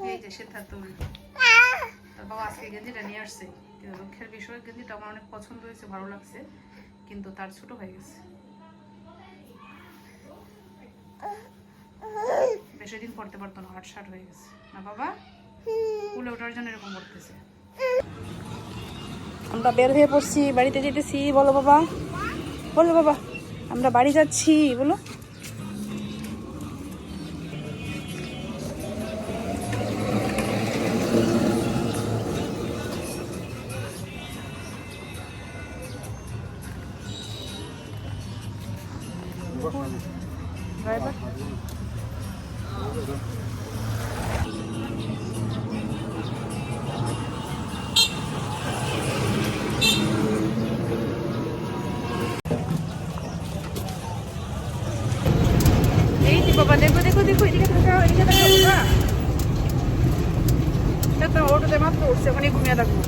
এই যে সিদ্ধার্থুল তার বাবা আজকে গেঞ্জিটা নিয়ে আসছে। কিন্তু দুঃখের বিষয় গেঞ্জিটা আমার অনেক পছন্দ হয়েছে, ভালো লাগছে, কিন্তু তার ছোট হয়ে গেছে। বেশি দিন পড়তে পারতো না, 8-7 হয়ে গেছে না বাবা, স্কুলে ওঠার জন্য এরকম করতেছে। আমরা বের হয়ে পড়ছি, বাড়িতে যেতেছি। বলো বাবা, বলো বাবা, আমরা বাড়ি যাচ্ছি বলো। ড্রাইভার এই যে বাবা, দেখো দেখো দেখো, এদিকে তাকাও, এদিকে তাকাও বাবা। এটা তো অটোতে মাত্র উঠছে, ওখানে ঘুমিয়ে থাকবো।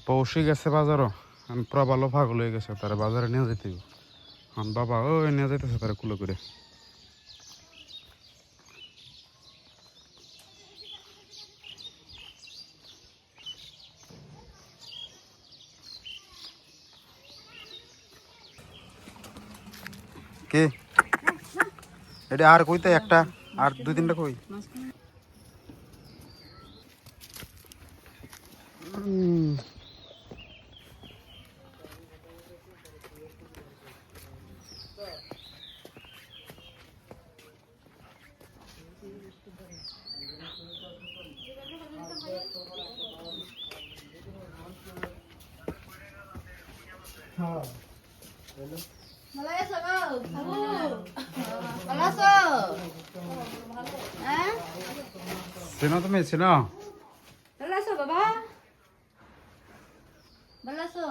পৌষে গেছে বাজারও, পুরা ভালো পাগল হয়ে গেছে, তারা বাজারে নিয়ে যেতে বাবা ওই নিয়ে যাইতেছে তারা কুলো করে। কে এটা আর কইতে একটা আর 2-3টা কই চেনো তুমি চেনো? ভালো আছো বাবা? ভালো আছো?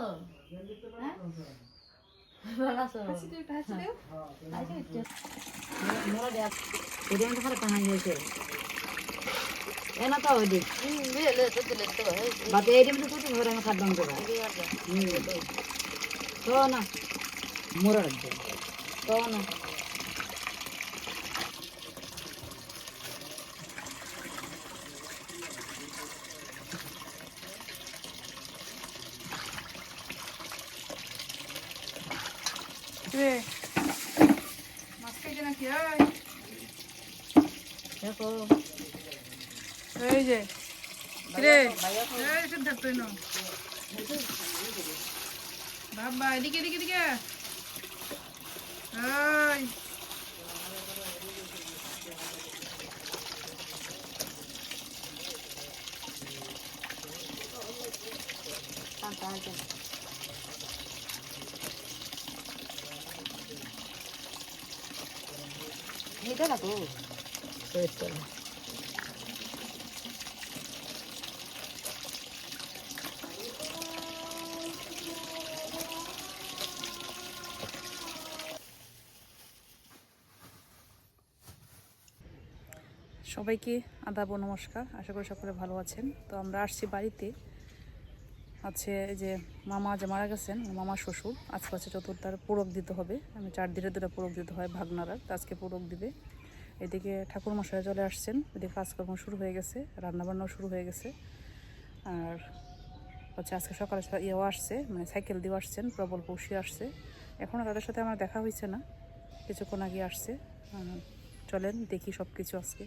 ভালো আছো? মোরা দেখ এটা তো খারাপ কাহিনী হয়েছে এনা তো ওই দিক বাতে এডিম তো কত ঘরে আমি খাদ্য দেবো তো না মোরা রাখবে তো না রে মাছ খাইছে নাকি? দেখো এই যে রে এই সিদ্ধার্থ না বাবা, এদিকে এদিকে এদিকে এই এটা না তো সবাইকে আদাব ও নমস্কার, আশা করি সকলে ভালো আছেন। তো আমরা আসছি বাড়িতে, আছে এই যে মামা যে মারা গেছেন, মামা শ্বশুর, আজকে আছে চতুর্থার পোড়ক দিতে হবে। 4 দিনের ধরে পোড়ক দিতে হয় ভাগনারা, তো আজকে পোড়ক দিবে। এদিকে ঠাকুর মশাই চলে আসছেন, এদিকে কাজকর্ম শুরু হয়ে গেছে, রান্নাবান্নাও শুরু হয়ে গেছে। আর হচ্ছে আজকে সকালে ইয়েও আসছে, মানে সাইকেল দিয়েও আসছেন, প্রবল পৌষি আসছে। এখনও তাদের সাথে আমার দেখা হয়েছে না, কিছুক্ষণ আগে আসছে। চলেন দেখি সব কিছু আজকে।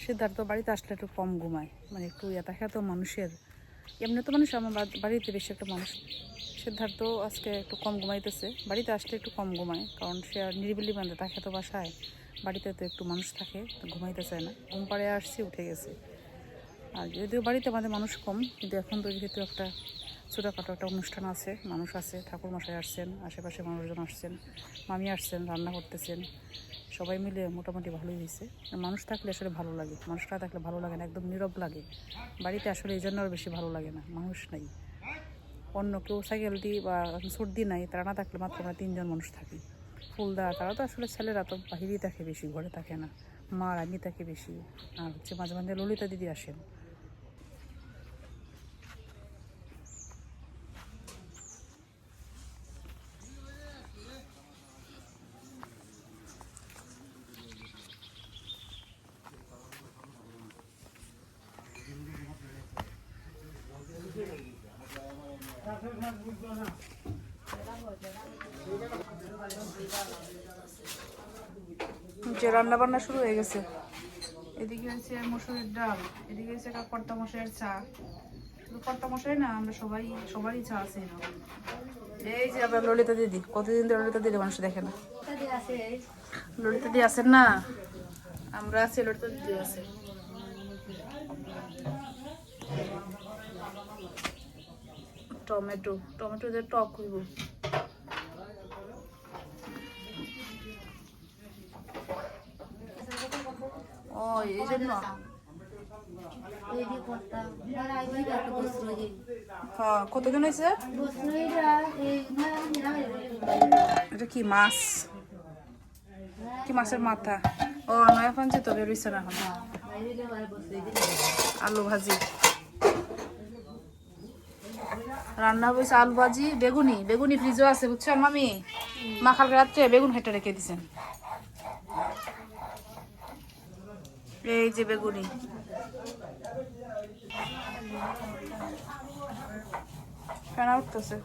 সিদ্ধার্থ বাড়িতে আসলে একটু কম ঘুমায়, মানে একটু থাকে তো মানুষের, এমনি তো মানুষ আমার বাড়িতে বেশি একটা মানুষ। সিদ্ধার্থ আজকে একটু কম ঘুমাইতেছে, বাড়িতে আসলে একটু কম ঘুমায়, কারণ সে আর নিরিবিলি বান্ধে থাকে তো বাসায়, বাড়িতে তো একটু মানুষ থাকে, ঘুমাইতে চায় না। ঘুম পাড়ে আসছি, উঠে গেছে। আর যদিও বাড়িতে আমাদের মানুষ কম, কিন্তু এখন তো যেহেতু একটা ছোটোখাটো একটা অনুষ্ঠান আছে, মানুষ আছে, ঠাকুর মশাই আসছেন, আশেপাশে মানুষজন আসছেন, মামি আসছেন, রান্না করতেছেন, সবাই মিলে মোটামুটি ভালোই হয়েছে। মানুষ থাকলে আসলে ভালো লাগে, মানুষ না থাকলে ভালো লাগে না, একদম নীরব লাগে বাড়িতে। আসলে এই জন্য আর বেশি ভালো লাগে না, মানুষ নাই। অন্য কেউ সাইকেল দিই বা সর্দি নাই, তারা না থাকলে মাত্র আমরা 3 জন মানুষ থাকি। ফুলদা তারা তো আসলে ছেলেরা তো বাহিরেই থাকে বেশি, ঘরে থাকে না। মা আর আমি থাকি বেশি, আর হচ্ছে মাঝে মাঝে ললিতা দিদি আসেন। যে রান্না বান্না শুরু হয়ে গেছে, এদিকে হচ্ছে মসুরের ডাল, এদিকে হচ্ছে কর্তা মশাইয়ের চা। শুধু কর্তা মশাই না, আমরা সবারই চা আছে। এই যে আবার ললিতা দিদি, কতদিন ধরে ললিতা দিদি মানুষ দেখে না। ললিতা দিদি আছেন না, আমরা আছি, ললিতা দিদি আছে। টমেটো যে টক হইব। ও এই জন্য হ্যাঁ। কতদিন হয়েছে? এটা কি মাছ? কি মাছের মাথা? ও নয়া ফানছে তো, বেরোইছে না এখন। আলু ভাজি রান্না হয়েছে, আলু ভাজি, বেগুনি ফ্রিজও আছে, বুঝছেন মামি? মা কালকে রাত্রে বেগুন হেঁটে রেখে দিছেন। এই যে বেগুনি, ফেনা উঠতেছে।